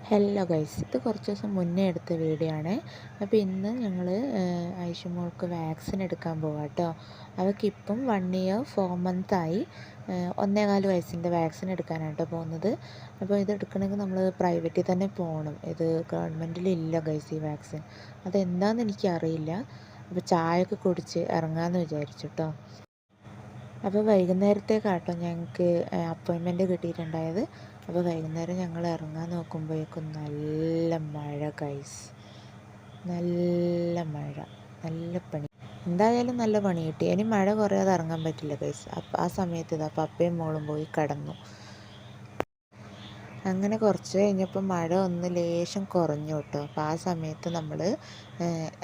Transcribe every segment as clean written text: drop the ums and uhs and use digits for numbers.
Hello guys, ഇത് കുറച്ച് ദിവസം മുന്നേ എടുത്ത വീഡിയോ ആണ്. അപ്പോൾ ഇന്ന് ഞങ്ങൾ ഐഷുമോൾക്ക് വാക്സിൻ എടുക്കാൻ പോകാം കേട്ടോ. അവൾക്കിപ്പം 1 ഇയർ 4 മന്തായി. 1.25 വയസ്സിൻ്റെ വാക്സിൻ എടുക്കാനാണ് കേട്ടോ പോകുന്നത്. അപ്പോൾ ഇത് എടുക്കണമെങ്കിൽ നമ്മൾ പ്രൈവറ്റിൽ തന്നെ പോകണം. ഇത് ഗവൺമെൻറ്റിലില്ല ഗൈസ് ഈ വാക്സിൻ. അതെന്താണെന്ന് എനിക്കറിയില്ല. അപ്പോൾ ചായയൊക്കെ കുടിച്ച് ഇറങ്ങാമെന്ന് വിചാരിച്ചു കേട്ടോ. അപ്പോൾ വൈകുന്നേരത്തേക്കാട്ടോ ഞങ്ങൾക്ക് അപ്പോയിൻമെൻറ്റ് കിട്ടിയിട്ടുണ്ടായത്. അപ്പോൾ വൈകുന്നേരം ഞങ്ങൾ ഇറങ്ങാൻ നോക്കുമ്പോഴേക്കും നല്ല മഴ ഗൈസ്, നല്ല മഴ, നല്ല പണി. എന്തായാലും നല്ല പണി കിട്ടി. ഇനി മഴ കുറയാതെ ഇറങ്ങാൻ പറ്റില്ല ഗൈസ്. അപ്പം ആ സമയത്ത് ഇതാ പപ്പയും മോളും പോയി കിടന്നു. അങ്ങനെ കുറച്ച് കഴിഞ്ഞപ്പോൾ മഴ ഒന്ന് ലേശം കുറഞ്ഞു കേട്ടോ. അപ്പോൾ ആ സമയത്ത് നമ്മൾ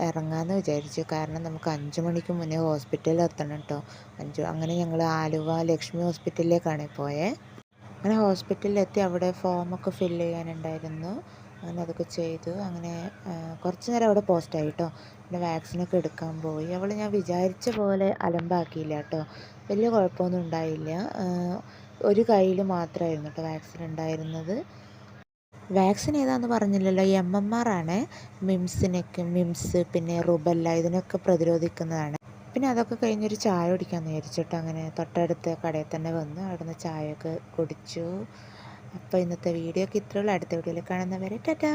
ഇറങ്ങാമെന്ന് വിചാരിച്ചു. കാരണം നമുക്ക് 5 മണിക്ക് മുന്നേ ഹോസ്പിറ്റലിൽ എത്തണം കേട്ടോ. അങ്ങനെ ഞങ്ങൾ ആലുവ ലക്ഷ്മി ഹോസ്പിറ്റലിലേക്കാണ് പോയത്. അങ്ങനെ ഹോസ്പിറ്റലിലെത്തി അവിടെ ഫോമൊക്കെ ഫില്ല് ചെയ്യാനുണ്ടായിരുന്നു. അങ്ങനെ അതൊക്കെ ചെയ്തു. അങ്ങനെ കുറച്ച് നേരം അവിടെ പോസ്റ്റായി കേട്ടോ. പിന്നെ വാക്സിനൊക്കെ എടുക്കാൻ പോയി. ഞാൻ വിചാരിച്ച പോലെ അലമ്പാക്കിയില്ല കേട്ടോ. വലിയ കുഴപ്പമൊന്നും ഉണ്ടായില്ല. ഒരു കയ്യിൽ മാത്രമായിരുന്നു കേട്ടോ വാക്സിൻ ഉണ്ടായിരുന്നത്. വാക്സിൻ ഏതാണെന്ന് പറഞ്ഞില്ലല്ലോ. MMR ആണ്. മിംസ് പിന്നെ റുബല്ല ഇതിനൊക്കെ പ്രതിരോധിക്കുന്നതാണ്. പിന്നെ അതൊക്കെ കഴിഞ്ഞൊരു ചായ കുടിക്കാമെന്ന് വിചാരിച്ചിട്ട് അങ്ങനെ തൊട്ടടുത്ത കടയിൽ തന്നെ വന്ന് അവിടുന്ന് ചായയൊക്കെ കുടിച്ചു. അപ്പോൾ ഇന്നത്തെ വീഡിയോ ഒക്കെ ഇത്രയുള്ളൂ. അടുത്ത വീഡിയോയിൽ കാണുന്നവരെ ടാറ്റാ.